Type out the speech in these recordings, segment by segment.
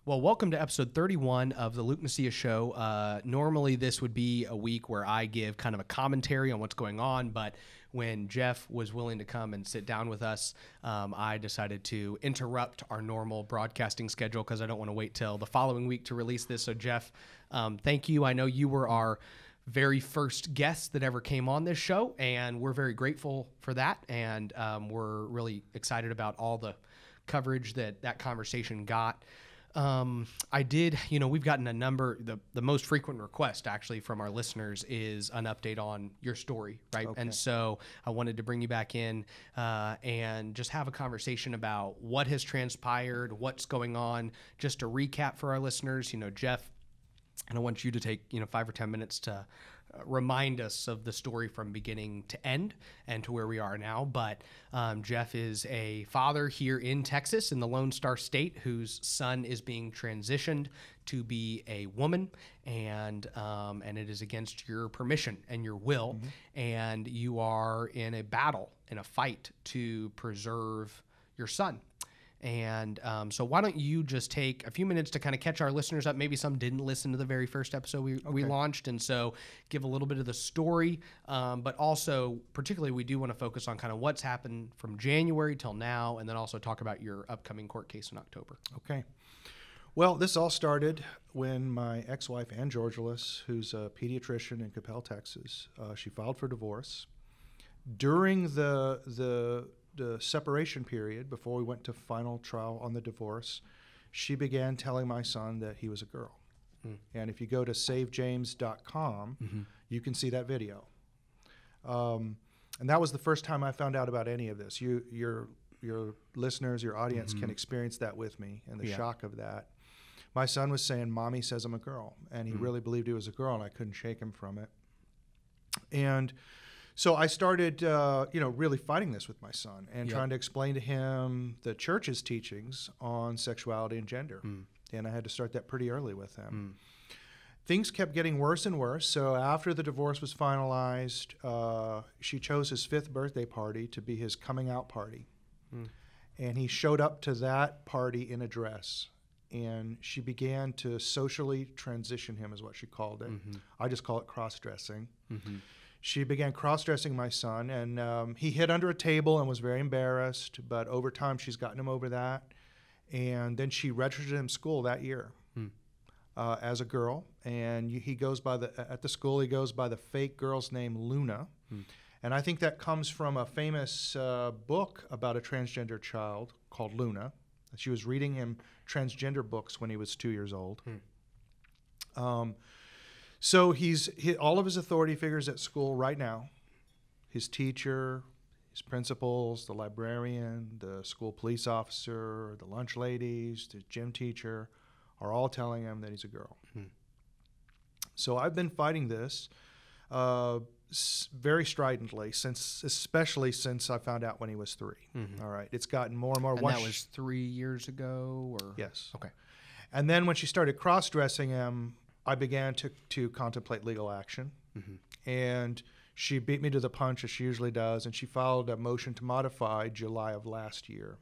Well, welcome to episode 31 of the Luke Macias Show. Normally, this would be a week where I give kind of a commentary on what's going on, but when Jeff was willing to come and sit down with us, I decided to interrupt our normal broadcasting schedule because I don't want to wait till the following week to release this. So, Jeff, thank you. I know you were our very first guest that ever came on this show, and we're very grateful for that, and we're really excited about all the coverage that conversation got. We've gotten a number, the most frequent request actually from our listeners is an update on your story, right? Okay. And so I wanted to bring you back in and just have a conversation about what has transpired, what's going on. Just to recap for our listeners, Jeff, and I want you to take 5 or 10 minutes to remind us of the story from beginning to end and to where we are now. But Jeff is a father here in Texas, in the Lone Star State, whose son is being transitioned to be a woman, and it is against your permission and your will, and you are in a battle, in a fight to preserve your son. And so why don't you just take a few minutes to kind of catch our listeners up. Maybe some didn't listen to the very first episode we launched. And so give a little bit of the story. But also, particularly, we do want to focus on kind of what's happened from January till now, and then also talk about your upcoming court case in October. Okay. Well, this all started when my ex-wife, Ann Georgelis, who's a pediatrician in Coppell, Texas, she filed for divorce. During the separation period, before we went to final trial on the divorce, she began telling my son that he was a girl. And if you go to savejames.com, you can see that video. And that was the first time I found out about any of this. Your listeners, your audience can experience that with me and the shock of that. My son was saying, "Mommy says I'm a girl," and he really believed he was a girl, and I couldn't shake him from it. And so I started, really fighting this with my son and trying to explain to him the church's teachings on sexuality and gender. And I had to start that pretty early with him. Things kept getting worse and worse. So after the divorce was finalized, she chose his 5th birthday party to be his coming out party. And he showed up to that party in a dress. And she began to socially transition him, is what she called it. I just call it cross-dressing. She began cross-dressing my son, and he hid under a table and was very embarrassed, but over time she's gotten him over that. And then she registered him school that year as a girl, and he goes by at the school he goes by the fake girl's name Luna. And I think that comes from a famous book about a transgender child called Luna. She was reading him transgender books when he was 2 years old. So all of his authority figures at school right now, his teacher, his principals, the librarian, the school police officer, the lunch ladies, the gym teacher, are all telling him that he's a girl. So I've been fighting this very stridently, especially since I found out when he was 3. All right, it's gotten more and more. And that was 3 years ago, or yes. Okay. And then when she started cross-dressing him, I began to contemplate legal action, and she beat me to the punch, as she usually does, and she filed a motion to modify July of last year.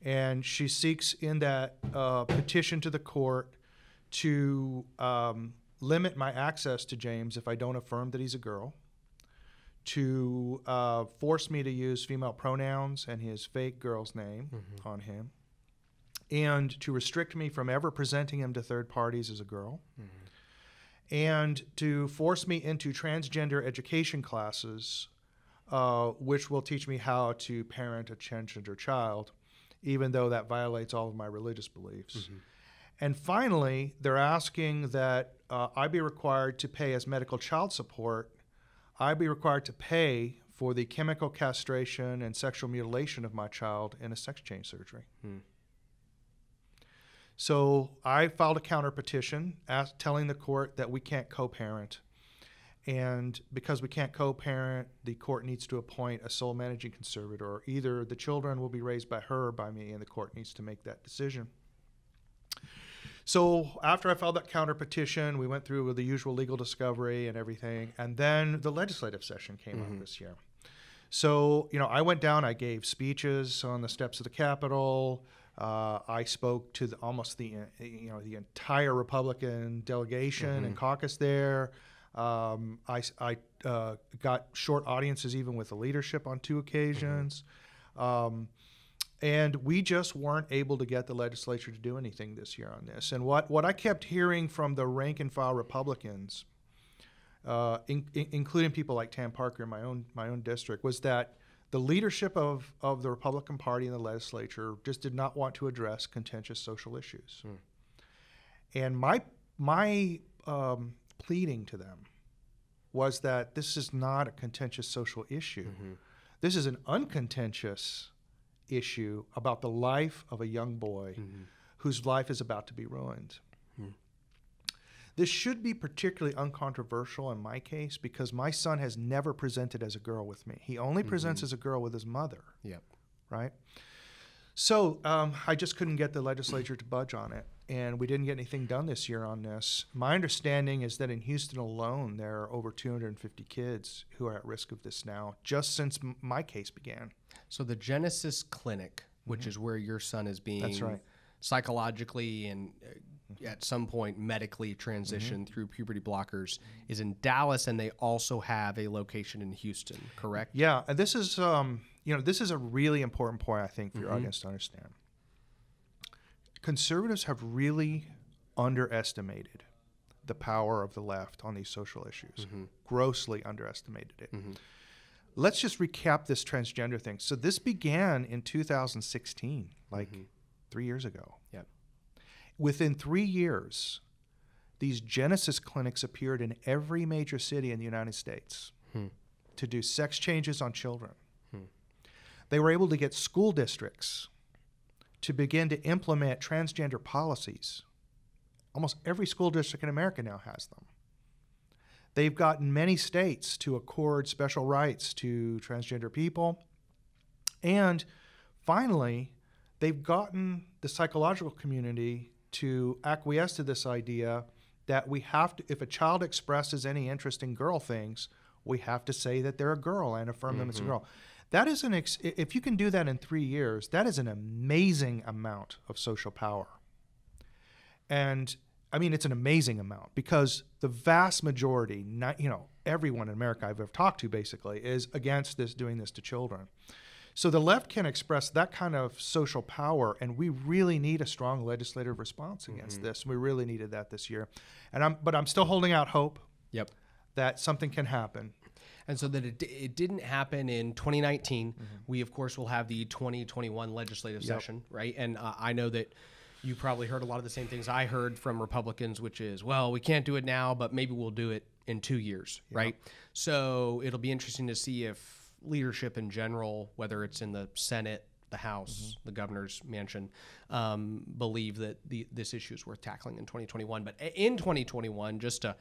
And she seeks in that petition to the court to limit my access to James if I don't affirm that he's a girl, to force me to use female pronouns and his fake girl's name on him, and to restrict me from ever presenting him to third parties as a girl, and to force me into transgender education classes, which will teach me how to parent a transgender child, even though that violates all of my religious beliefs. And finally, they're asking that I be required to pay as medical child support, I be required to pay for the chemical castration and sexual mutilation of my child in a sex change surgery. So I filed a counter petition telling the court that we can't co-parent. And because we can't co-parent, the court needs to appoint a sole managing conservator. Either the children will be raised by her or by me, and the court needs to make that decision. So after I filed that counter petition, we went through with the usual legal discovery and everything, and then the legislative session came up this year. So, I went down, I gave speeches on the steps of the Capitol, I spoke to almost the entire Republican delegation and caucus there. I got short audiences even with the leadership on 2 occasions. And we just weren't able to get the legislature to do anything this year on this. And what I kept hearing from the rank and file Republicans, including people like Tam Parker in my own district, was that the leadership of the Republican Party in the legislature just did not want to address contentious social issues. And my pleading to them was that this is not a contentious social issue. This is an uncontentious issue about the life of a young boy whose life is about to be ruined. This should be particularly uncontroversial in my case because my son has never presented as a girl with me. He only presents as a girl with his mother. Right? So I just couldn't get the legislature to budge on it, and we didn't get anything done this year on this. My understanding is that in Houston alone, there are over 250 kids who are at risk of this now, just since my case began. So the Genesis Clinic, which is where your son is being psychologically and at some point medically transitioned through puberty blockers, is in Dallas, and they also have a location in Houston, correct? Yeah, and this is this is a really important point, I think, for your audience to understand. Conservatives have really underestimated the power of the left on these social issues, grossly underestimated it. Let's just recap this transgender thing. So this began in 2016, like 3 years ago. Within 3 years, these Genesis clinics appeared in every major city in the United States to do sex changes on children. They were able to get school districts to begin to implement transgender policies. Almost every school district in America now has them. They've gotten many states to accord special rights to transgender people. And finally, they've gotten the psychological community to acquiesce to this idea that we have to, if a child expresses any interest in girl things, we have to say that they're a girl and affirm them as a girl. That is if you can do that in 3 years, that is an amazing amount of social power. And I mean, it's an amazing amount because the vast majority, everyone in America I've ever talked to basically is against this, doing this to children. So the left can express that kind of social power, and we really need a strong legislative response against this. We really needed that this year. But I'm still holding out hope that something can happen. And so that it didn't happen in 2019. We, of course, will have the 2021 legislative session, right? And I know that you probably heard a lot of the same things I heard from Republicans, which is, well, we can't do it now, but maybe we'll do it in 2 years, right? So it'll be interesting to see if leadership in general, whether it's in the Senate, the House, the governor's mansion, believe that this issue is worth tackling in 2021. But in 2021, just to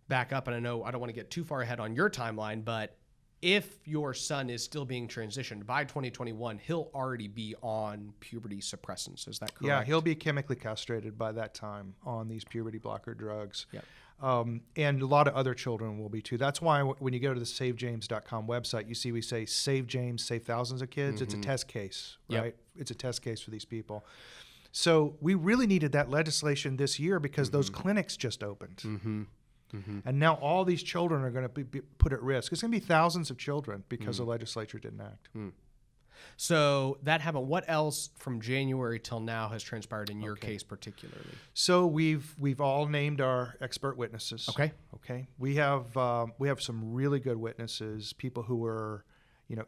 back up, and I know I don't want to get too far ahead on your timeline, but if your son is still being transitioned by 2021, he'll already be on puberty suppressants. Is that correct? Yeah, he'll be chemically castrated by that time on these puberty blocker drugs. And a lot of other children will be too. That's why when you go to the SaveJames.com website, you see we say Save James, save thousands of kids. It's a test case, right? It's a test case for these people. So we really needed that legislation this year because those clinics just opened. And now all these children are going to be put at risk. It's going to be thousands of children because the legislature didn't act. So that happened. What else from January till now has transpired in your case particularly? So we've all named our expert witnesses. Okay. We have some really good witnesses, people who were,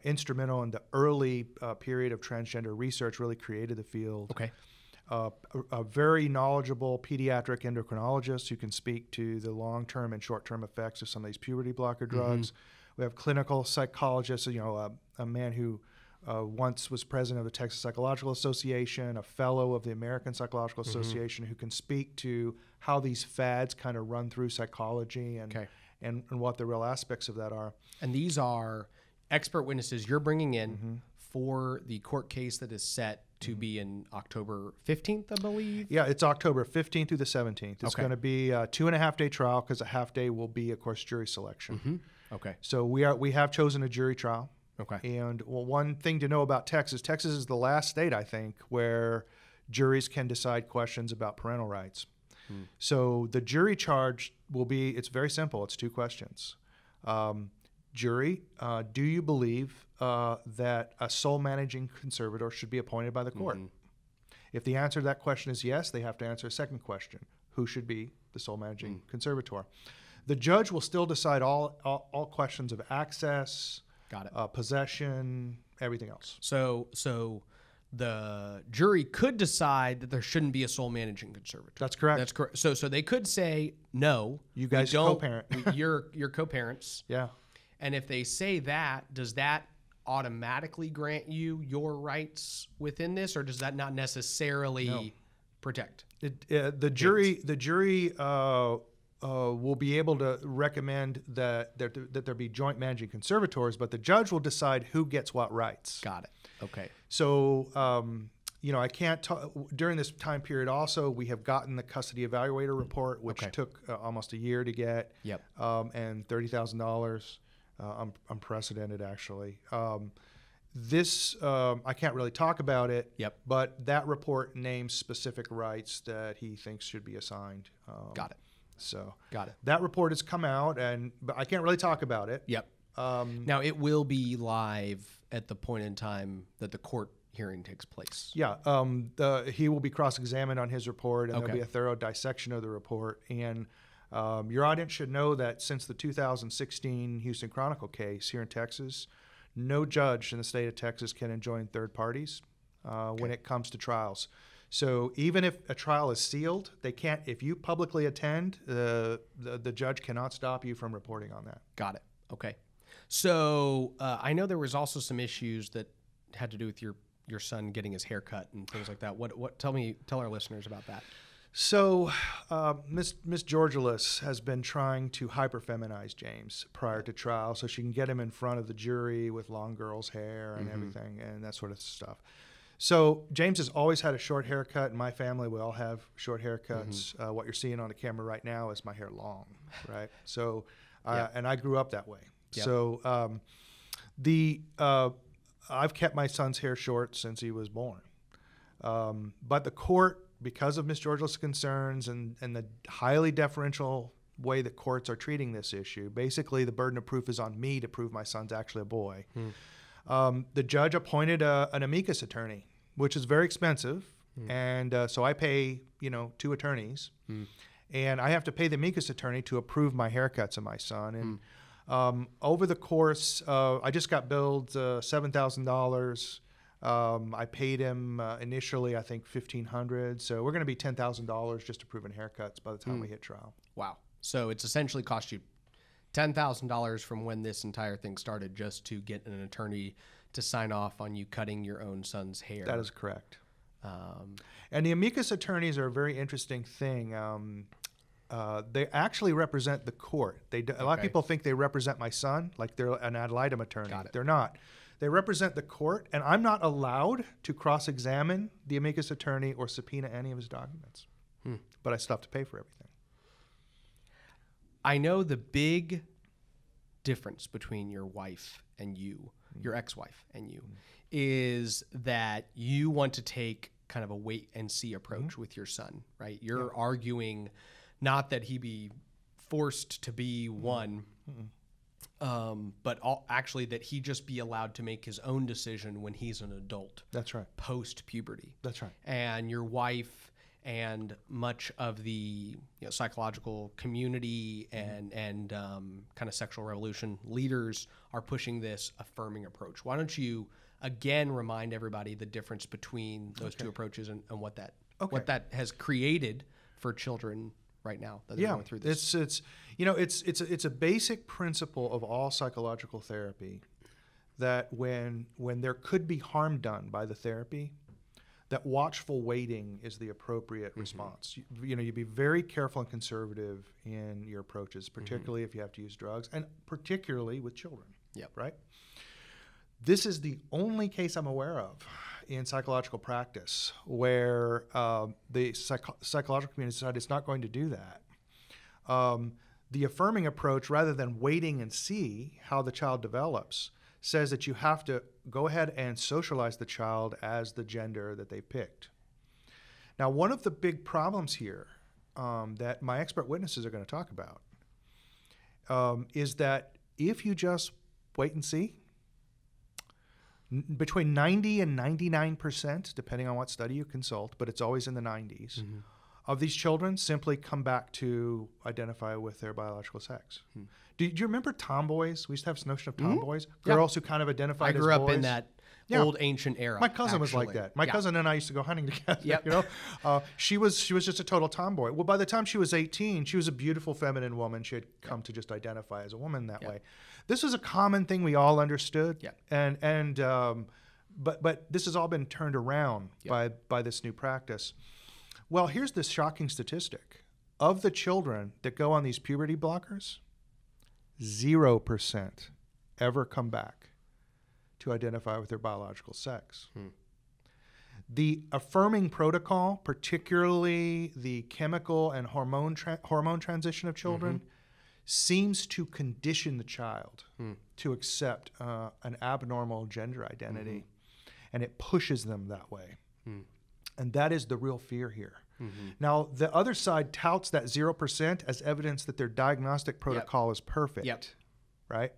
instrumental in the early period of transgender research, really created the field. A very knowledgeable pediatric endocrinologist who can speak to the long-term and short-term effects of some of these puberty blocker drugs. We have clinical psychologists, a man who once was president of the Texas Psychological Association, a fellow of the American Psychological Association, who can speak to how these fads kind of run through psychology and what the real aspects of that are. And these are expert witnesses you're bringing in for the court case that is set to be in October 15th, I believe? Yeah, it's October 15th through the 17th. It's going to be a 2.5-day trial because a half day will be, of course, jury selection. So we have chosen a jury trial. And one thing to know about Texas is the last state, I think, where juries can decide questions about parental rights. So the jury charge will be, it's very simple. It's 2 questions. Jury, do you believe that a sole managing conservator should be appointed by the court? If the answer to that question is yes, they have to answer a second question. Who should be the sole managing conservator? The judge will still decide all questions of access, possession, everything else. So the jury could decide that there shouldn't be a sole managing conservator. That's correct. That's correct. So they could say no. You guys co-parent. You're co-parents. Yeah. And if they say that, does that automatically grant you your rights within this, or does that not necessarily protect? The jury will be able to recommend that there be joint managing conservators, but the judge will decide who gets what rights. Got it. Okay. So, I can't talk during this time period. Also, we have gotten the custody evaluator report, which took almost a year to get. Yep. And $30,000, unprecedented actually. This I can't really talk about it. Yep. But that report names specific rights that he thinks should be assigned. Got it. So got it. That report has come out, but I can't really talk about it. Yep. Now it will be live at the point in time that the court hearing takes place. Yeah. He will be cross-examined on his report, and there'll be a thorough dissection of the report. And your audience should know that since the 2016 Houston Chronicle case here in Texas, no judge in the state of Texas can enjoin third parties when it comes to trials. So even if a trial is sealed, they can't. If you publicly attend, the judge cannot stop you from reporting on that. Got it. Okay. So I know there was also some issues that had to do with your son getting his hair cut and things like that. Tell our listeners about that. So Miss Georgilis has been trying to hyperfeminize James prior to trial so she can get him in front of the jury with long girl's hair and everything and that sort of stuff. So James has always had a short haircut. In my family, we all have short haircuts. What you're seeing on the camera right now is my hair long, right? So, and I grew up that way. Yep. So I've kept my son's hair short since he was born. But the court, because of Miss Georgilis' concerns and the highly deferential way that courts are treating this issue, basically the burden of proof is on me to prove my son's actually a boy. The judge appointed an amicus attorney, which is very expensive. And so I pay, 2 attorneys. And I have to pay the amicus attorney to approve my haircuts of my son. And over the course, I just got billed $7,000. I paid him initially, I think, $1,500. So we're going to be $10,000 just approving haircuts by the time we hit trial. Wow. So it's essentially cost you $10,000 from when this entire thing started just to get an attorney to sign off on you cutting your own son's hair. That is correct. And the amicus attorneys are a very interesting thing. They actually represent the court. A lot of people think they represent my son, like they're an ad litem attorney. They're not. They represent the court, and I'm not allowed to cross-examine the amicus attorney or subpoena any of his documents. But I still have to pay for everything. I know the big difference between your wife and you, your ex-wife and you, is that you want to take kind of a wait-and-see approach with your son, right? You're arguing not that he be forced to be one, but actually that he just be allowed to make his own decision when he's an adult. That's right. Post-puberty. That's right. And your wife and much of the psychological community and kind of sexual revolution leaders are pushing this affirming approach. Why don't you again remind everybody the difference between those two approaches and what that has created for children right now that they're going through this? It's a basic principle of all psychological therapy that when there could be harm done by the therapy, that watchful waiting is the appropriate response. You be very careful and conservative in your approaches, particularly if you have to use drugs, and particularly with children. Yep. Right? This is the only case I'm aware of in psychological practice where the psychological community decided it's not going to do that. The affirming approach, rather than waiting and see how the child develops, says that you have to go ahead and socialize the child as the gender that they picked. Now, one of the big problems here that my expert witnesses are going to talk about is that if you just wait and see, between 90 and 99%, depending on what study you consult, but it's always in the 90s, of these children simply come back to identify with their biological sex. Do you remember tomboys? We used to have this notion of tomboys, girls who kind of identified as boys. I grew up in that old ancient era. My cousin was like that. My cousin and I used to go hunting together. You know, she was just a total tomboy. Well, by the time she was 18, she was a beautiful feminine woman. She had come to just identify as a woman that way. This was a common thing we all understood, but this has all been turned around by this new practice. Well, here's this shocking statistic: of the children that go on these puberty blockers, 0% ever come back to identify with their biological sex. The affirming protocol, particularly the chemical and hormone transition of children, seems to condition the child to accept an abnormal gender identity, and it pushes them that way. And that is the real fear here. Now, the other side touts that 0% as evidence that their diagnostic protocol is perfect, right?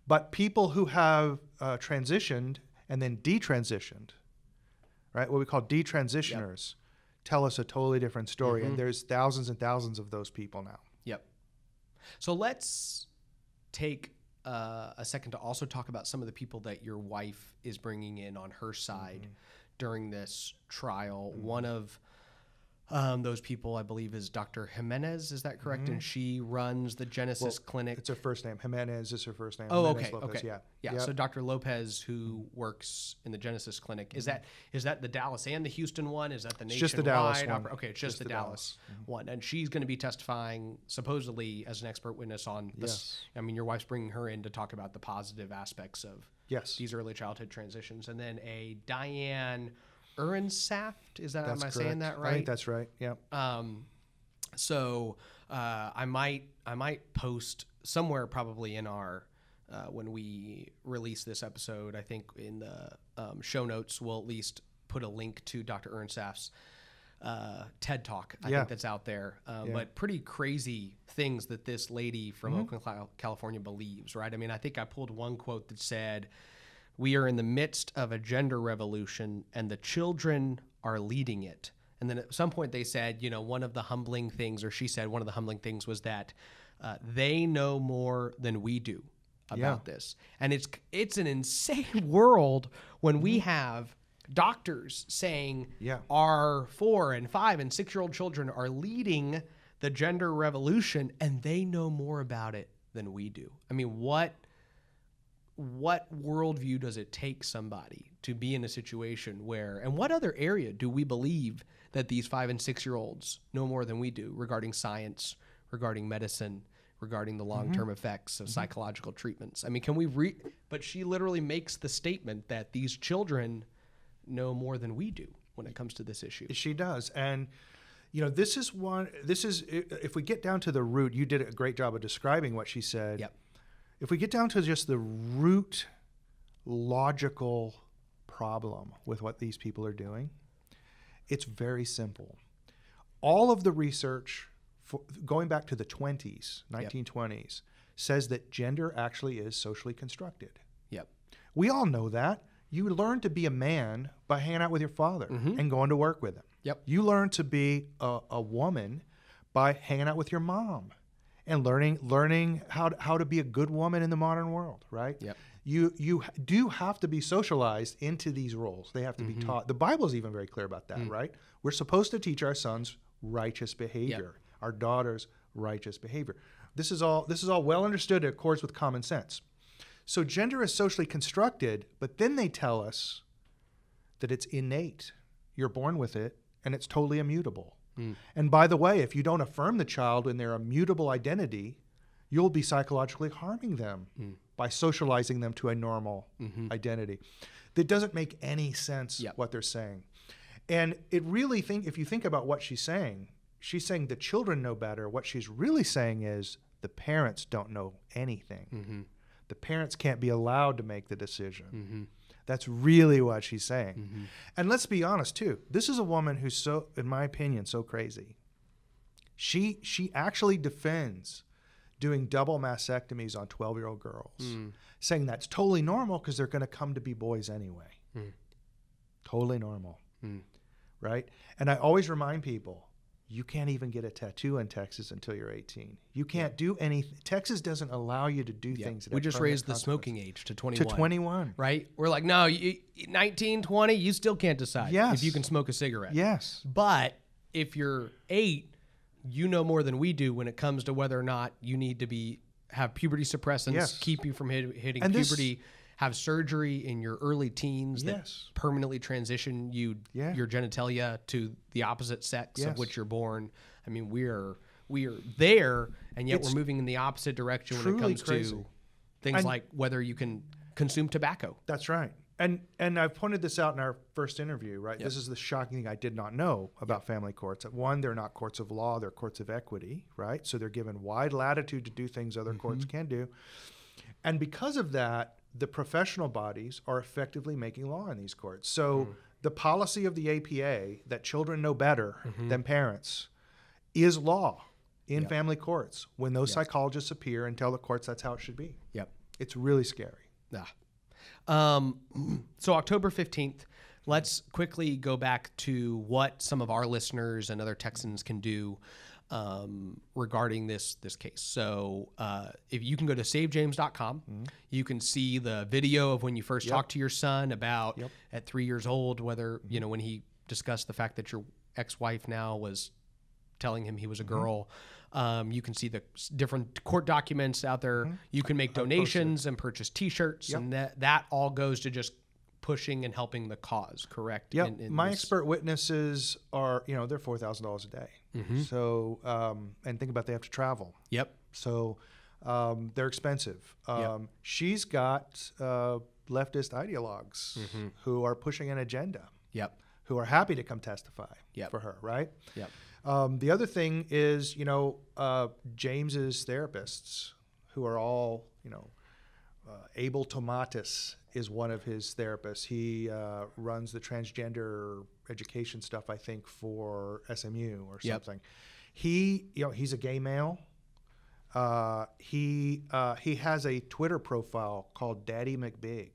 But people who have transitioned and then detransitioned, right, what we call detransitioners, tell us a totally different story. And there's thousands and thousands of those people now. So let's take a second to also talk about some of the people that your wife is bringing in on her side during this trial. One of those people, I believe, is Dr. Jimenez. Is that correct? And she runs the Genesis Clinic. It's her first name. Jimenez is her first name. Oh, Jimenez okay. Lopez, Okay. Yeah. So Dr. Lopez, who works in the Genesis Clinic, is that the Dallas and the Houston one? Is that the nationwide? Just the Dallas one. Okay, it's just the Dallas one. And she's going to be testifying supposedly as an expert witness on this. I mean, your wife's bringing her in to talk about the positive aspects of these early childhood transitions. And then a Diane Uhrensaft, am I saying that right? I think that's right. Yeah. So I might post somewhere probably in our when we release this episode. I think in the show notes we'll at least put a link to Dr. Uhrensaft's TED Talk. I think that's out there. But pretty crazy things that this lady from Oakland, California believes. Right? I mean, I think I pulled one quote that said, "We are in the midst of a gender revolution, and the children are leading it." And then at some point they said, one of the humbling things, or she said one of the humbling things was that they know more than we do about this. And it's an insane world when we have doctors saying our 4 and 5 and 6-year-old children are leading the gender revolution, and they know more about it than we do. I mean, what worldview does it take somebody to be in a situation where, and what other area do we believe that these 5 and 6-year-olds know more than we do regarding science, regarding medicine, regarding the long-term effects of psychological treatments? I mean, can we but she literally makes the statement that these children know more than we do when it comes to this issue. She does. And this is if we get down to the root, you did a great job of describing what she said. If we get down to just the root logical problem with what these people are doing, it's very simple. All of the research going back to the 1920s, says that gender actually is socially constructed. We all know that. You learn to be a man by hanging out with your father and going to work with him. You learn to be a woman by hanging out with your mom and learning how to be a good woman in the modern world, right? You do have to be socialized into these roles. They have to be taught. The Bible is even very clear about that, right? We're supposed to teach our sons righteous behavior, our daughters righteous behavior. This is all well understood. It accords with common sense. So gender is socially constructed, but then they tell us that it's innate. You're born with it, and it's totally immutable. And by the way, if you don't affirm the child in their immutable identity, you'll be psychologically harming them by socializing them to a normal identity. That doesn't make any sense what they're saying. And it really if you think about what she's saying the children know better. What she's really saying is the parents don't know anything. The parents can't be allowed to make the decision. That's really what she's saying. And let's be honest too. This is a woman who's so, in my opinion, so crazy. She actually defends doing double mastectomies on 12-year-old girls, saying that's totally normal because they're going to come to be boys anyway. Totally normal, right? And I always remind people, you can't even get a tattoo in Texas until you're 18. You can't do anything. Texas doesn't allow you to do things. We just raised the smoking age to 21. To 21. Right? We're like, no, 19, 20, you still can't decide if you can smoke a cigarette. Yes. But if you're 8, you know more than we do when it comes to whether or not you need to have puberty suppressants, keep you from hitting puberty, have surgery in your early teens that permanently transition your genitalia to the opposite sex of which you're born. I mean, we are there, and yet we're moving in the opposite direction when it comes to things like whether you can consume tobacco. That's right. And I've pointed this out in our first interview, right? This is the shocking thing I did not know about family courts. One, they're not courts of law, they're courts of equity, right? So they're given wide latitude to do things other courts can do. And because of that, the professional bodies are effectively making law in these courts. So the policy of the APA that children know better than parents is law in family courts when those psychologists appear and tell the courts that's how it should be. It's really scary. So October 15th, let's quickly go back to what some of our listeners and other Texans can do regarding this case. So if you can go to savejames.com, you can see the video of when you first talked to your son about at 3 years old, whether, when he discussed the fact that your ex-wife now was telling him he was a girl. You can see the different court documents out there. You can make donations and purchase T-shirts, and that all goes to just pushing and helping the cause, correct? My expert witnesses are, they're $4,000 a day. So, and think about they have to travel. So they're expensive. She's got leftist ideologues who are pushing an agenda, who are happy to come testify for her, right? The other thing is, James's therapists, who are all, Abel Tomatis is one of his therapists. He runs the transgender education stuff, I think, for SMU or something. He, he's a gay male. He has a Twitter profile called Daddy McBig.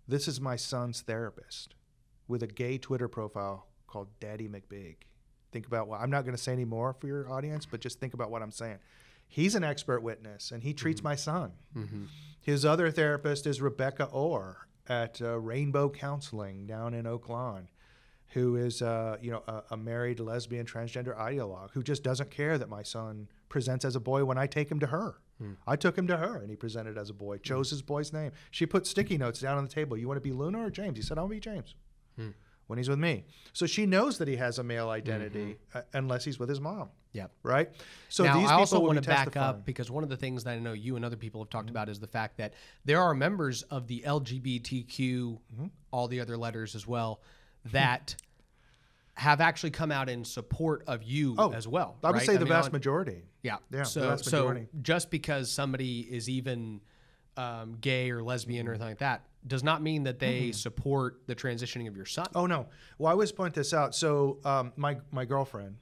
This is my son's therapist with a gay Twitter profile called Daddy McBig. Think about I'm not going to say any more for your audience, but just think about what I'm saying. He's an expert witness, and he treats my son. His other therapist is Rebecca Orr at Rainbow Counseling down in Oak Lawn, who is a married lesbian transgender ideologue who just doesn't care that my son presents as a boy when I take him to her. I took him to her, and he presented as a boy, chose his boy's name. She put sticky notes down on the table. You want to be Luna or James? He said, I'll be James. When he's with me. So she knows that he has a male identity unless he's with his mom. Right? So now, these I also people want to back up because one of the things that I know you and other people have talked about is the fact that there are members of the LGBTQ, all the other letters as well, that have actually come out in support of you as well. I would say the vast majority. So just because somebody is even gay or lesbian or anything like that does not mean that they support the transitioning of your son. Oh, no. Well, I always point this out. So my girlfriend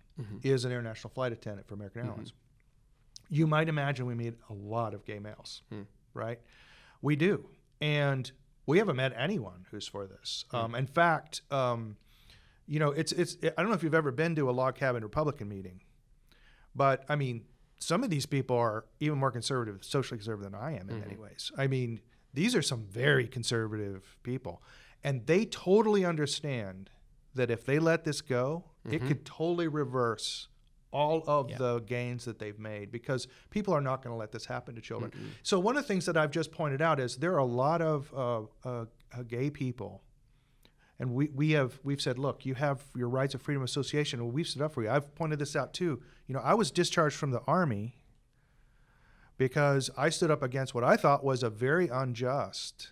is an international flight attendant for American Airlines. You might imagine we meet a lot of gay males, right? We do. And we haven't met anyone who's for this. In fact, it's I don't know if you've ever been to a log cabin Republican meeting, but I mean, some of these people are even more conservative, socially conservative than I am in many ways. I mean, these are some very conservative people, and they totally understand that if they let this go, it could totally reverse all of the gains that they've made, because people are not going to let this happen to children. So one of the things that I've just pointed out is there are a lot of gay people, and we've said, look, you have your rights of freedom of association, and we've stood up for you. I've pointed this out too. I was discharged from the Army because I stood up against what I thought was a very unjust,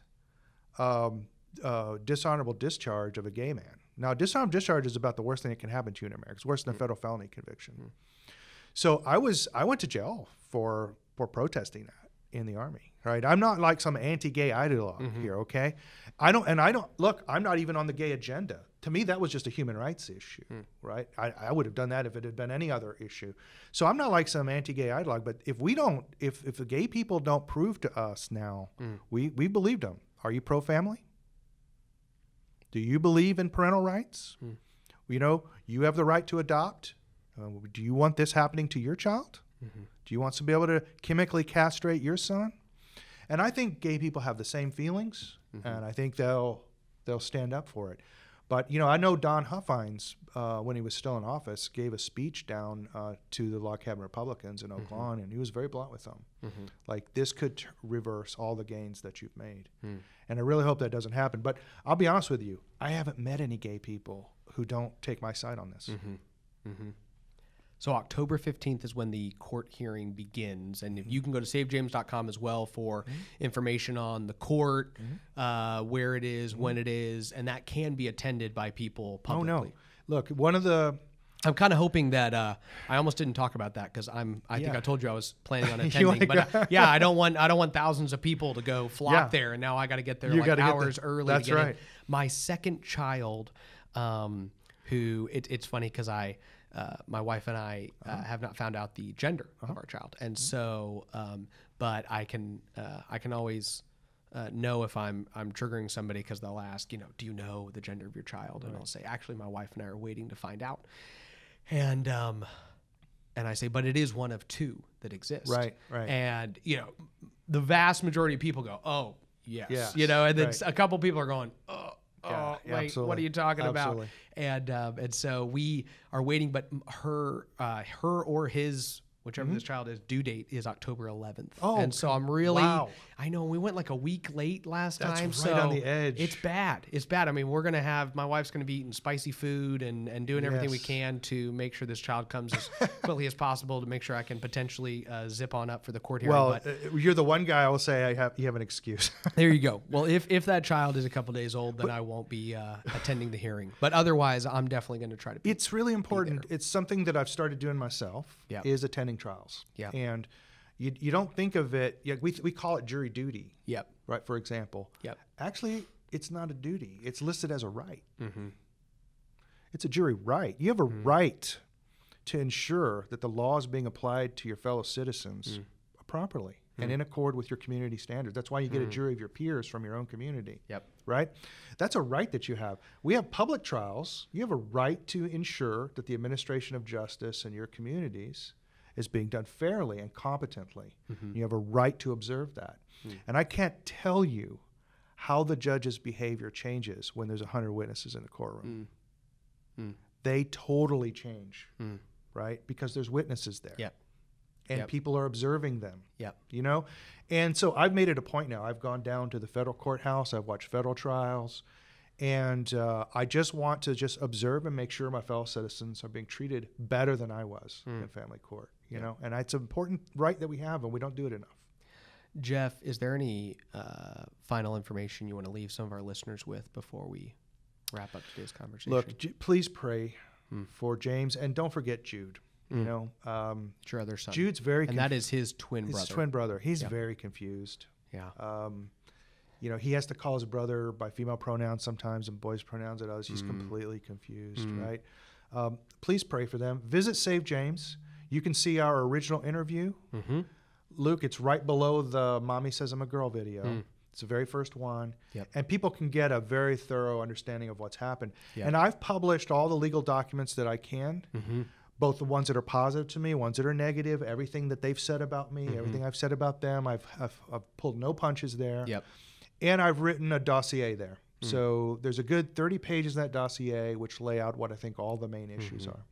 dishonorable discharge of a gay man. Now, dishonorable discharge is about the worst thing that can happen to you in America. It's worse than a federal felony conviction. So I went to jail for protesting that. in the Army, right? I'm not like some anti-gay ideologue here, okay? I don't, look, I'm not even on the gay agenda. To me, that was just a human rights issue, right? I would have done that if it had been any other issue. So I'm not like some anti-gay ideologue, but if the gay people don't prove to us now, we believed them. Are you pro-family? Do you believe in parental rights? You know, you have the right to adopt. Do you want this happening to your child? Do you want to be able to chemically castrate your son? And I think gay people have the same feelings, and I think they'll stand up for it. But, you know, I know Don Huffines, when he was still in office, gave a speech down to the Log Cabin Republicans in Oak Lawn, and he was very blunt with them. Like, this could reverse all the gains that you've made. And I really hope that doesn't happen. But I'll be honest with you, I haven't met any gay people who don't take my side on this. So October 15th is when the court hearing begins. And if you can go to savejames.com as well for information on the court, where it is, when it is, and that can be attended by people publicly. Oh, no. Look, I'm kind of hoping that I almost didn't talk about that because I think I told you I was planning on attending. But yeah, I don't want thousands of people to go flock there, and now I got to get there hours early. That's right. My second child, who it's funny because my wife and I have not found out the gender of our child, and so but I can always know if I'm triggering somebody because they'll ask, you know, do you know the gender of your child? And I'll say, actually, my wife and I are waiting to find out. And I say, but it is one of two that exist. Right. And, you know, the vast majority of people go, oh, yes. You know, and then a couple people are going, wait, absolutely. What are you talking about? And so we are waiting, but her or his, whichever this child is, due date is October 11th. Oh, and so I'm really, I know we went like a week late last time. That's right on the edge. It's bad. It's bad. I mean, my wife's going to be eating spicy food and doing everything we can to make sure this child comes as quickly as possible to make sure I can potentially zip on up for the court hearing. Well, you're the one guy I will say you have an excuse. There you go. Well, if that child is a couple days old, then I won't be attending the hearing. But otherwise, I'm definitely going to try to be. It's really important. It's something that I've started doing myself, is attending trials. Yeah. And you don't think of it, we call it jury duty. Yep. Right, for example. Yep. Actually, it's not a duty. It's listed as a right. It's a jury right. You have a right to ensure that the law is being applied to your fellow citizens properly and in accord with your community standards. That's why you get a jury of your peers from your own community. Yep. Right? That's a right that you have. We have public trials. You have a right to ensure that the administration of justice in your communities is being done fairly and competently. You have a right to observe that. And I can't tell you how the judge's behavior changes when there's 100 witnesses in a courtroom. They totally change, right? Because there's witnesses there. Yep. And people are observing them. Yep. You know? And so I've made it a point now. I've gone down to the federal courthouse. I've watched federal trials. And I just want to observe and make sure my fellow citizens are being treated better than I was in family court. You know? And it's an important right that we have, and we don't do it enough. Jeff, is there any final information you want to leave some of our listeners with before we wrap up today's conversation? Look, please pray for James, and don't forget Jude. You know, your other son. Jude's very, and that is his twin brother. His twin brother. He's very confused. Yeah. You know, he has to call his brother by female pronouns sometimes and boys' pronouns at others. He's completely confused. Right. Please pray for them. Visit Save James. You can see our original interview. Luke, it's right below the "Mommy Says I'm a Girl" video. It's the very first one. And people can get a very thorough understanding of what's happened. And I've published all the legal documents that I can, both the ones that are positive to me, ones that are negative, everything that they've said about me, everything I've said about them. I've pulled no punches there. And I've written a dossier there. So there's a good 30 pages in that dossier which lay out what I think all the main issues are.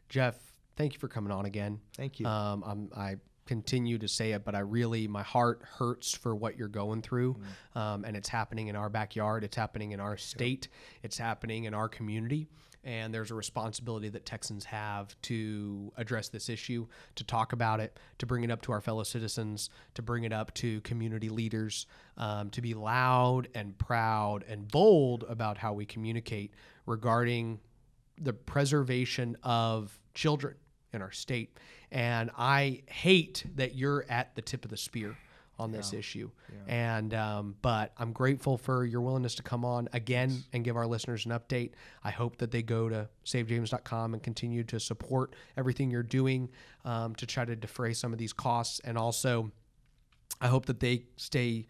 Jeff, thank you for coming on again. Thank you. I continue to say it, but my heart hurts for what you're going through. And it's happening in our backyard. It's happening in our state. It's happening in our community. And there's a responsibility that Texans have to address this issue, to talk about it, to bring it up to our fellow citizens, to bring it up to community leaders, to be loud and proud and bold about how we communicate regarding the preservation of children in our state. And I hate that you're at the tip of the spear on this issue. And but I'm grateful for your willingness to come on again and give our listeners an update. I hope that they go to savejames.com and continue to support everything you're doing to try to defray some of these costs. And also, I hope that they stay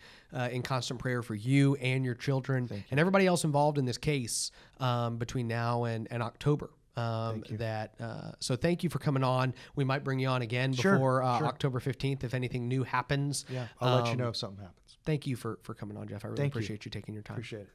in constant prayer for you and your children and everybody else involved in this case between now and October. So thank you for coming on. We might bring you on again before October 15th if anything new happens. Yeah, I'll let you know if something happens. Thank you for coming on, Jeff. I really appreciate you taking your time. Appreciate it.